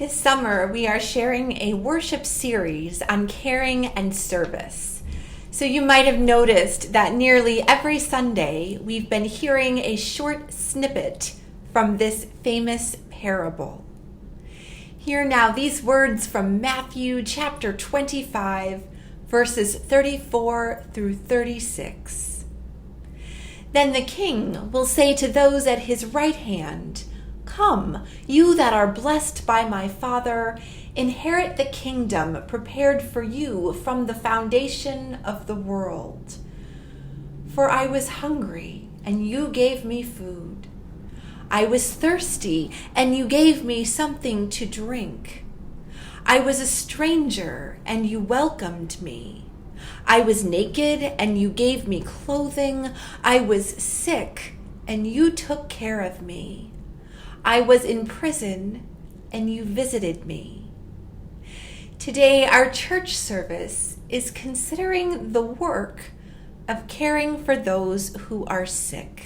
This summer, we are sharing a worship series on caring and service. So you might have noticed that nearly every Sunday, we've been hearing a short snippet from this famous parable. Hear now these words from Matthew chapter 25, verses 34 through 36. Then the king will say to those at his right hand, "Come, you that are blessed by my Father, inherit the kingdom prepared for you from the foundation of the world. For I was hungry, and you gave me food. I was thirsty, and you gave me something to drink. I was a stranger, and you welcomed me. I was naked, and you gave me clothing. I was sick, and you took care of me. I was in prison, and you visited me." Today, our church service is considering the work of caring for those who are sick.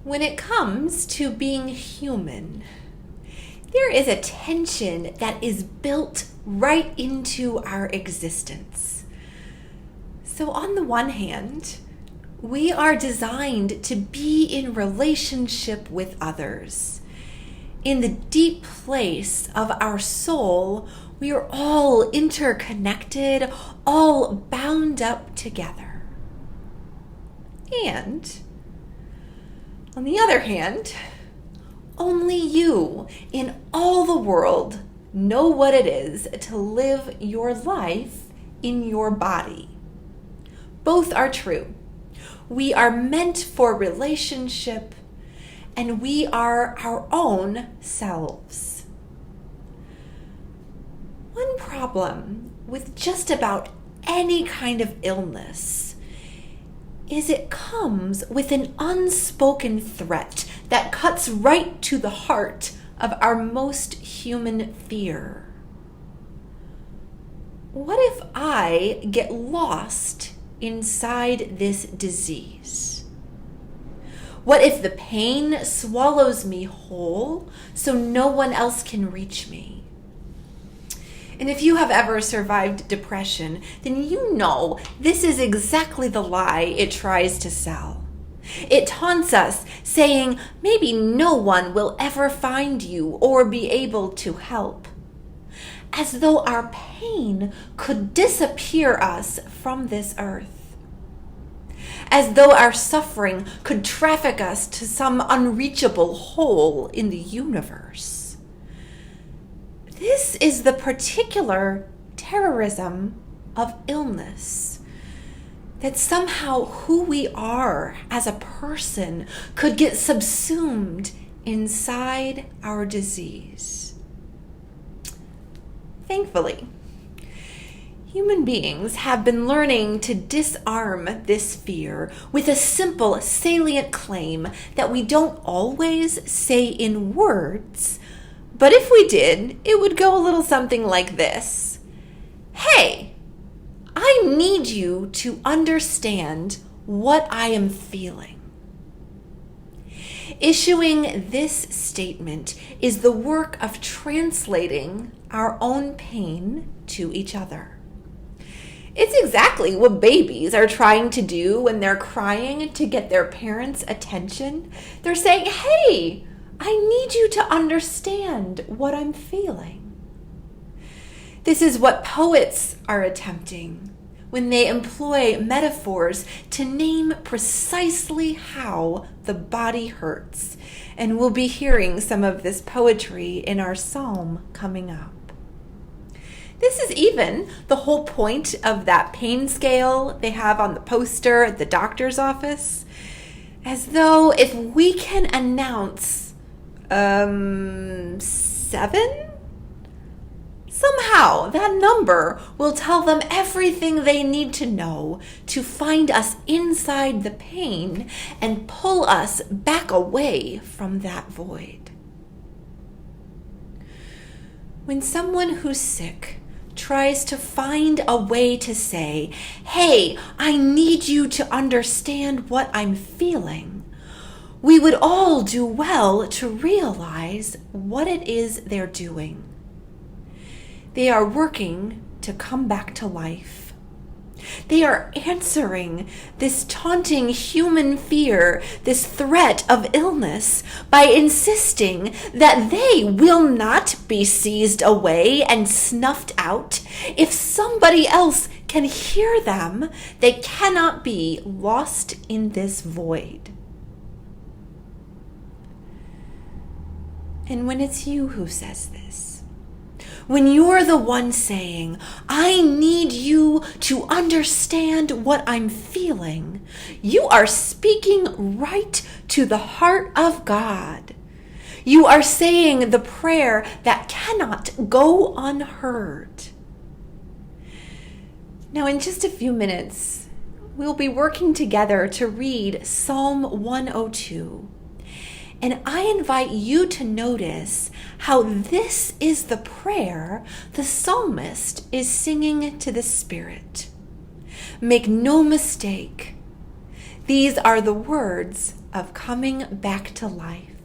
When it comes to being human, there is a tension that is built right into our existence. So on the one hand, we are designed to be in relationship with others. In the deep place of our soul, we are all interconnected, all bound up together. And on the other hand, only you in all the world know what it is to live your life in your body. Both are true. We are meant for relationship, and we are our own selves. One problem with just about any kind of illness is it comes with an unspoken threat that cuts right to the heart of our most human fear. What if I get lost inside this disease? What if the pain swallows me whole so no one else can reach me? And if you have ever survived depression, then you know this is exactly the lie it tries to sell. It taunts us, saying maybe no one will ever find you or be able to help, as though our pain could disappear us from this earth, as though our suffering could traffic us to some unreachable hole in the universe. This is the particular terrorism of illness, that somehow who we are as a person could get subsumed inside our disease. Thankfully, human beings have been learning to disarm this fear with a simple, salient claim that we don't always say in words, but if we did, it would go a little something like this. Hey, I need you to understand what I am feeling. Issuing this statement is the work of translating our own pain to each other. It's exactly what babies are trying to do when they're crying to get their parents' attention. They're saying, "Hey, I need you to understand what I'm feeling." This is what poets are attempting when they employ metaphors to name precisely how the body hurts. And we'll be hearing some of this poetry in our psalm coming up. This is even the whole point of that pain scale they have on the poster at the doctor's office, as though if we can announce 7? Somehow that number will tell them everything they need to know to find us inside the pain and pull us back away from that void. When someone who's sick tries to find a way to say, "Hey, I need you to understand what I'm feeling," we would all do well to realize what it is they're doing. They are working to come back to life. They are answering this taunting human fear, this threat of illness, by insisting that they will not be seized away and snuffed out. If somebody else can hear them, they cannot be lost in this void. And when it's you who says this, when you're the one saying, I need you to understand what I'm feeling, you are speaking right to the heart of God. You are saying the prayer that cannot go unheard. Now, in just a few minutes, we'll be working together to read Psalm 102. And I invite you to notice how this is the prayer the psalmist is singing to the Spirit. Make no mistake, these are the words of coming back to life.